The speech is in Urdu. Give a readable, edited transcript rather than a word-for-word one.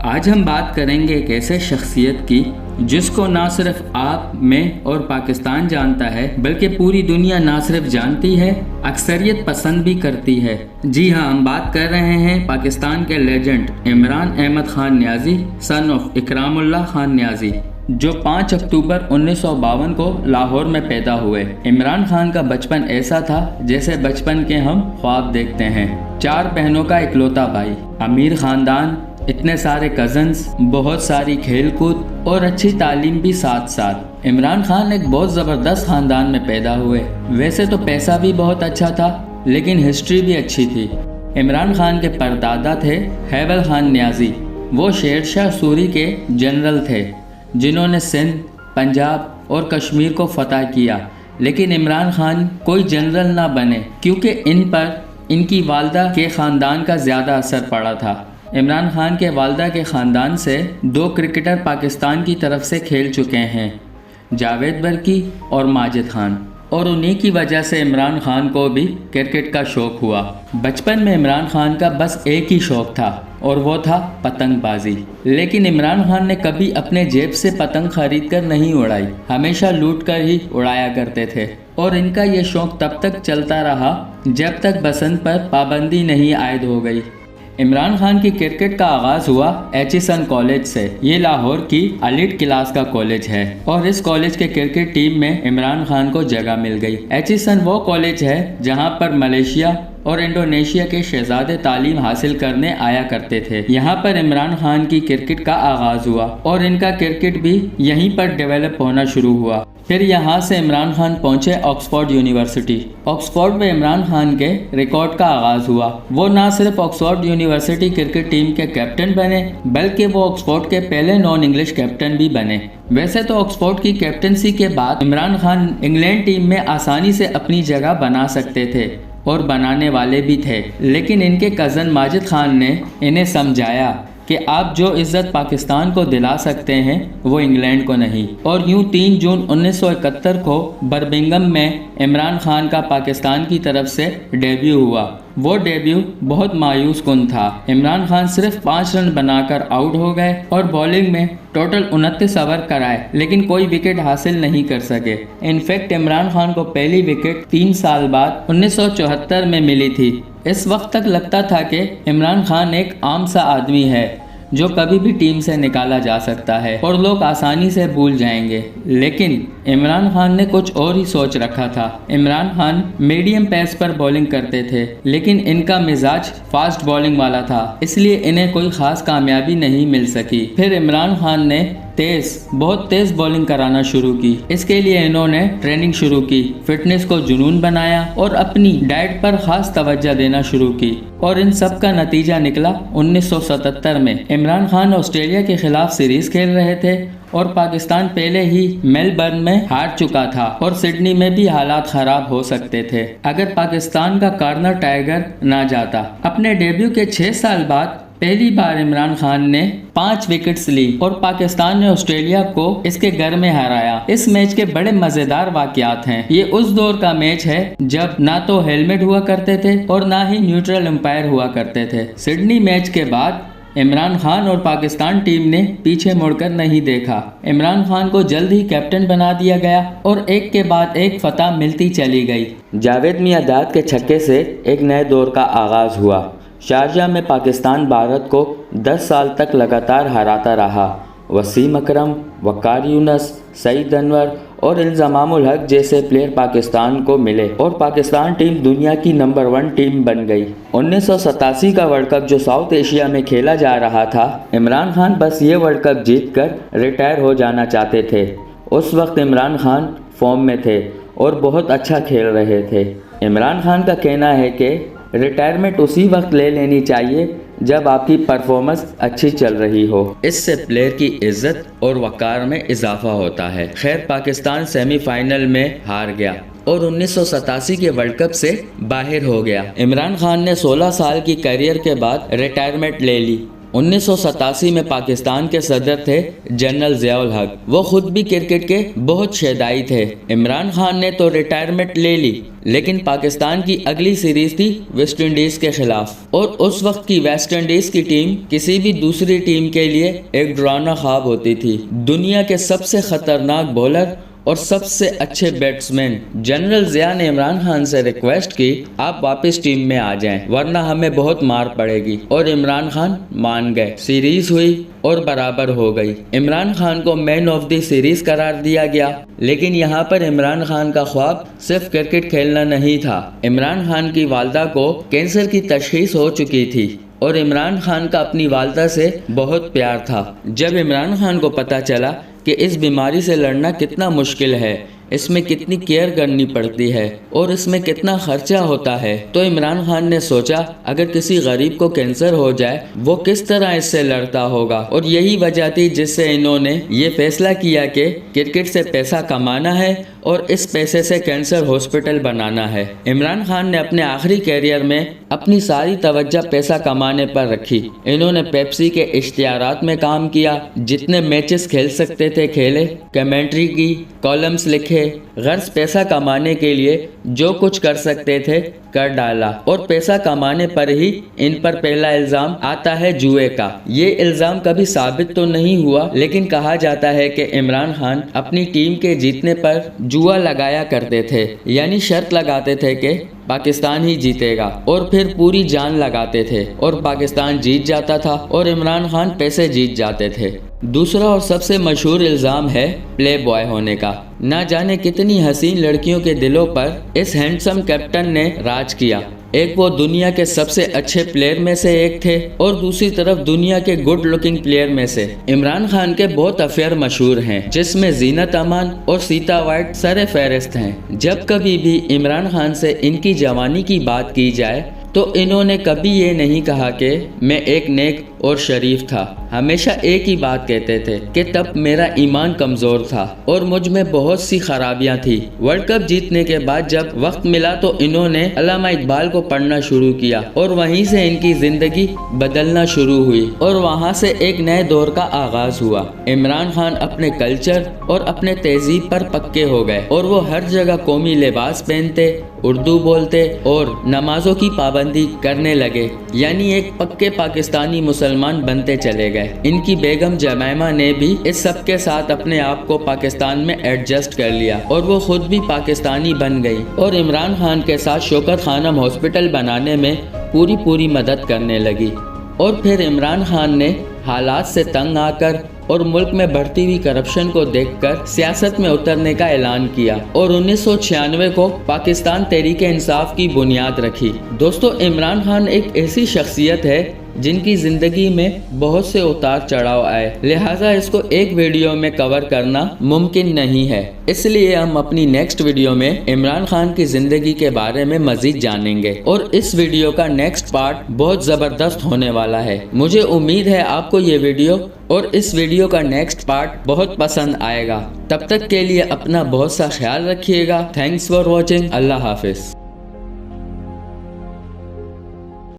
آج ہم بات کریں گے ایک ایسے شخصیت کی جس کو نہ صرف آپ میں اور پاکستان جانتا ہے بلکہ پوری دنیا نہ صرف جانتی ہے اکثریت پسند بھی کرتی ہے۔ جی ہاں، ہم بات کر رہے ہیں پاکستان کے legend Imran Ahmed Khan Niazi son of Ikramullah Khan Niazi, جو 5 اکتوبر 1952 کو لاہور میں پیدا ہوئے۔ عمران خان کا بچپن ایسا تھا جیسے بچپن کے ہم خواب دیکھتے ہیں۔ 4 بہنوں کا اکلوتا بھائی، امیر خاندان، اتنے سارے کزنز، بہت ساری کھیل کود اور اچھی تعلیم بھی ساتھ ساتھ۔ عمران خان ایک بہت زبردست خاندان میں پیدا ہوئے۔ ویسے تو پیسہ بھی بہت اچھا تھا لیکن ہسٹری بھی اچھی تھی۔ عمران خان کے پردادا تھے حیبر خان نیازی۔ وہ شیر شاہ سوری کے جنرل تھے جنہوں نے سندھ، پنجاب اور کشمیر کو فتح کیا، لیکن عمران خان کوئی جنرل نہ بنے کیونکہ ان پر ان کی والدہ کے خاندان کا زیادہ اثر پڑا تھا۔ عمران خان کے والدہ کے خاندان سے 2 کرکٹر پاکستان کی طرف سے کھیل چکے ہیں، جاوید برکی اور ماجد خان، اور انہی کی وجہ سے عمران خان کو بھی کرکٹ کا شوق ہوا۔ بچپن میں عمران خان کا بس ایک ہی شوق تھا اور وہ تھا پتنگ بازی، لیکن عمران خان نے کبھی اپنے جیب سے پتنگ خرید کر نہیں اڑائی، ہمیشہ لوٹ کر ہی اڑایا کرتے تھے، اور ان کا یہ شوق تب تک چلتا رہا جب تک بسنت پر پابندی نہیں عائد ہو گئی۔ عمران خان کی کرکٹ کا آغاز ہوا ایچیسن کالج سے۔ یہ لاہور کی ایلیٹ کلاس کا کالج ہے اور اس کالج کے کرکٹ ٹیم میں عمران خان کو جگہ مل گئی۔ ایچیسن وہ کالج ہے جہاں پر ملیشیا اور انڈونیشیا کے شہزادے تعلیم حاصل کرنے آیا کرتے تھے۔ یہاں پر عمران خان کی کرکٹ کا آغاز ہوا اور ان کا کرکٹ بھی یہیں پر ڈیولپ ہونا شروع ہوا۔ پھر یہاں سے عمران خان پہنچے آکسفورڈ یونیورسٹی۔ آکسفورڈ میں عمران خان کے ریکارڈ کا آغاز ہوا۔ وہ نہ صرف آکسفورڈ یونیورسٹی کرکٹ ٹیم کے کیپٹن بنے بلکہ وہ آکسفورڈ کے پہلے نان انگلش کیپٹن بھی بنے۔ ویسے تو آکسفورڈ کی کیپٹنسی کے بعد عمران خان انگلینڈ ٹیم میں آسانی سے اپنی جگہ بنا سکتے تھے اور بنانے والے بھی تھے، لیکن ان کے کزن ماجد خان نے انہیں سمجھایا کہ آپ جو عزت پاکستان کو دلا سکتے ہیں وہ انگلینڈ کو نہیں، اور یوں 3 جون 1971 کو برمنگھم میں عمران خان کا پاکستان کی طرف سے ڈیبیو ہوا۔ وہ ڈیبیو بہت مایوس کن تھا۔ عمران خان صرف 5 رن بنا کر آؤٹ ہو گئے اور بولنگ میں ٹوٹل 29 اوور کرائے لیکن کوئی وکٹ حاصل نہیں کر سکے۔ انفیکٹ عمران خان کو پہلی وکٹ 3 سال بعد 1974 میں ملی تھی۔ اس وقت تک لگتا تھا کہ عمران خان ایک عام سا آدمی ہے جو کبھی بھی ٹیم سے نکالا جا سکتا ہے اور لوگ آسانی سے بھول جائیں گے، لیکن عمران خان نے کچھ اور ہی سوچ رکھا تھا۔ عمران خان میڈیم پیس پر بولنگ کرتے تھے لیکن ان کا مزاج فاسٹ بولنگ والا تھا، اس لیے انہیں کوئی خاص کامیابی نہیں مل سکی۔ پھر عمران خان نے بہت تیز بولنگ کرانا شروع کی۔ اس کے لیے انہوں نے ٹریننگ شروع کی، فٹنس کو جنون بنایا اور اپنی ڈائٹ پر خاص توجہ دینا شروع کی، اور ان سب کا نتیجہ نکلا 1977 میں۔ عمران خان آسٹریلیا کے خلاف سیریز کھیل رہے تھے اور پاکستان پہلے ہی میلبرن میں ہار چکا تھا اور سڈنی میں بھی حالات خراب ہو سکتے تھے اگر پاکستان کا کارنر ٹائیگر نہ جاتا۔ اپنے ڈیبیو کے 6 سال بعد پہلی بار عمران خان نے 5 وکٹس لی اور پاکستان نے آسٹریلیا کو اس کے گھر میں ہرایا۔ اس میچ کے بڑے مزیدار واقعات ہیں۔ یہ اس دور کا میچ ہے جب نہ تو ہیلمٹ ہوا کرتے تھے اور نہ ہی نیوٹرل امپائر ہوا کرتے تھے۔ سڈنی میچ کے بعد عمران خان اور پاکستان ٹیم نے پیچھے مڑ کر نہیں دیکھا۔ عمران خان کو جلد ہی کیپٹن بنا دیا گیا اور ایک کے بعد ایک فتح ملتی چلی گئی۔ جاوید میاں داد کے چھکے سے ایک نئے دور کا آغاز ہوا۔ شارجہ میں پاکستان بھارت کو 10 سال تک لگاتار ہراتا رہا۔ وسیم اکرم، وقار یونس، سعید انور اور الزامام الحق جیسے پلیئر پاکستان کو ملے اور پاکستان ٹیم دنیا کی نمبر 1 ٹیم بن گئی۔ 1987 کا ورلڈ کپ جو ساؤتھ ایشیا میں کھیلا جا رہا تھا، عمران خان بس یہ ورلڈ کپ جیت کر ریٹائر ہو جانا چاہتے تھے۔ اس وقت عمران خان فارم میں تھے اور بہت اچھا کھیل رہے تھے۔ عمران خان کا کہنا ہے کہ ریٹائرمنٹ اسی وقت لے لینی چاہیے جب آپ کی پرفارمنس اچھی چل رہی ہو، اس سے پلیئر کی عزت اور وقار میں اضافہ ہوتا ہے۔ خیر، پاکستان سیمی فائنل میں ہار گیا اور 1987 کے ورلڈ کپ سے باہر ہو گیا۔ عمران خان نے 16 سال کی کیریئر کے بعد ریٹائرمنٹ لے لی 1987 میں پاکستان کے صدر تھے جنرل ضیاء الحق۔ وہ خود بھی کرکٹ کے بہت شیدائی تھے۔ عمران خان نے تو ریٹائرمنٹ لے لی، لیکن پاکستان کی اگلی سیریز تھی ویسٹ انڈیز کے خلاف، اور اس وقت کی ویسٹ انڈیز کی ٹیم کسی بھی دوسری ٹیم کے لیے ایک ڈراؤنا خواب ہوتی تھی۔ دنیا کے سب سے خطرناک بولر اور سب سے اچھے بیٹسمین جنرل ضیاء نے عمران خان سے ریکویسٹ کی، آپ واپس ٹیم میں آ جائیں ورنہ ہمیں بہت مار پڑے گی، اور عمران خان مان گئے۔ سیریز ہوئی اور برابر ہو گئی۔ عمران خان کو مین آف دی سیریز قرار دیا گیا، لیکن یہاں پر عمران خان کا خواب صرف کرکٹ کھیلنا نہیں تھا۔ عمران خان کی والدہ کو کینسر کی تشخیص ہو چکی تھی، اور عمران خان کا اپنی والدہ سے بہت پیار تھا۔ جب عمران خان کو پتہ چلا کہ اس بیماری سے لڑنا کتنا مشکل ہے، اس میں کتنی کیئر کرنی پڑتی ہے اور اس میں کتنا خرچہ ہوتا ہے، تو عمران خان نے سوچا اگر کسی غریب کو کینسر ہو جائے وہ کس طرح اس سے لڑتا ہوگا، اور یہی وجہ تھی جس سے انہوں نے یہ فیصلہ کیا کہ کرکٹ سے پیسہ کمانا ہے اور اس پیسے سے کینسر ہاسپٹل بنانا ہے۔ عمران خان نے اپنے آخری کیریئر میں اپنی ساری توجہ پیسہ کمانے پر رکھی۔ انہوں نے پیپسی کے اشتہارات میں کام کیا، جتنے میچز کھیل سکتے تھے کھیلے، کمنٹری کی، کالمز لکھے، غرض پیسہ کمانے کے لیے جو کچھ کر سکتے تھے کر ڈالا، اور پیسہ کمانے پر ہی ان پر پہلا الزام آتا ہے جوئے کا۔ یہ الزام کبھی ثابت تو نہیں ہوا، لیکن کہا جاتا ہے کہ عمران خان اپنی ٹیم کے جیتنے پر جوا لگایا کرتے تھے، یعنی شرط لگاتے تھے کہ پاکستان ہی جیتے گا، اور پھر پوری جان لگاتے تھے، اور پاکستان جیت جاتا تھا اور عمران خان پیسے جیت جاتے تھے۔ دوسرا اور سب سے مشہور الزام ہے پلے بوائے ہونے کا۔ نہ جانے کتنی حسین لڑکیوں کے دلوں پر اس ہینڈسم کیپٹن نے راج کیا۔ ایک وہ دنیا کے سب سے اچھے پلیئر میں سے ایک تھے، اور دوسری طرف دنیا کے گڈ لکنگ پلیئر میں سے۔ عمران خان کے بہت افیئر مشہور ہیں، جس میں زینت امان اور سیتا وائٹ سر فہرست ہیں۔ جب کبھی بھی عمران خان سے ان کی جوانی کی بات کی جائے تو انہوں نے کبھی یہ نہیں کہا کہ میں ایک نیک اور شریف تھا۔ ہمیشہ ایک ہی بات کہتے تھے کہ تب میرا ایمان کمزور تھا اور مجھ میں بہت سی خرابیاں تھی۔ ورلڈ کپ جیتنے کے بعد جب وقت ملا تو انہوں نے علامہ اقبال کو پڑھنا شروع کیا، اور وہیں سے ان کی زندگی بدلنا شروع ہوئی، اور وہاں سے ایک نئے دور کا آغاز ہوا۔ عمران خان اپنے کلچر اور اپنے تہذیب پر پکے ہو گئے، اور وہ ہر جگہ قومی لباس پہنتے، اردو بولتے اور نمازوں کی پابندی کرنے لگے، یعنی ایک پکے پاکستانی مسلمان بنتے چلے گئے۔ ان کی بیگم جمائمہ نے بھی اس سب کے ساتھ اپنے آپ کو پاکستان میں ایڈجسٹ کر لیا، اور وہ خود بھی پاکستانی بن گئی، اور عمران خان کے ساتھ شوکت خانم ہاسپٹل بنانے میں پوری مدد کرنے لگی۔ اور پھر عمران خان نے حالات سے تنگ آ کر اور ملک میں بڑھتی ہوئی کرپشن کو دیکھ کر سیاست میں اترنے کا اعلان کیا، اور 1996 کو پاکستان تحریک انصاف کی بنیاد رکھی۔ دوستو، عمران خان ایک ایسی شخصیت ہے جن کی زندگی میں بہت سے اتار چڑھاؤ آئے، لہٰذا اس کو ایک ویڈیو میں کور کرنا ممکن نہیں ہے۔ اس لیے ہم اپنی نیکسٹ ویڈیو میں عمران خان کی زندگی کے بارے میں مزید جانیں گے، اور اس ویڈیو کا نیکسٹ پارٹ بہت زبردست ہونے والا ہے۔ مجھے امید ہے آپ کو یہ ویڈیو اور اس ویڈیو کا نیکسٹ پارٹ بہت پسند آئے گا۔ تب تک کے لیے اپنا بہت سا خیال رکھیے گا۔ Thanks for watching. اللہ حافظ۔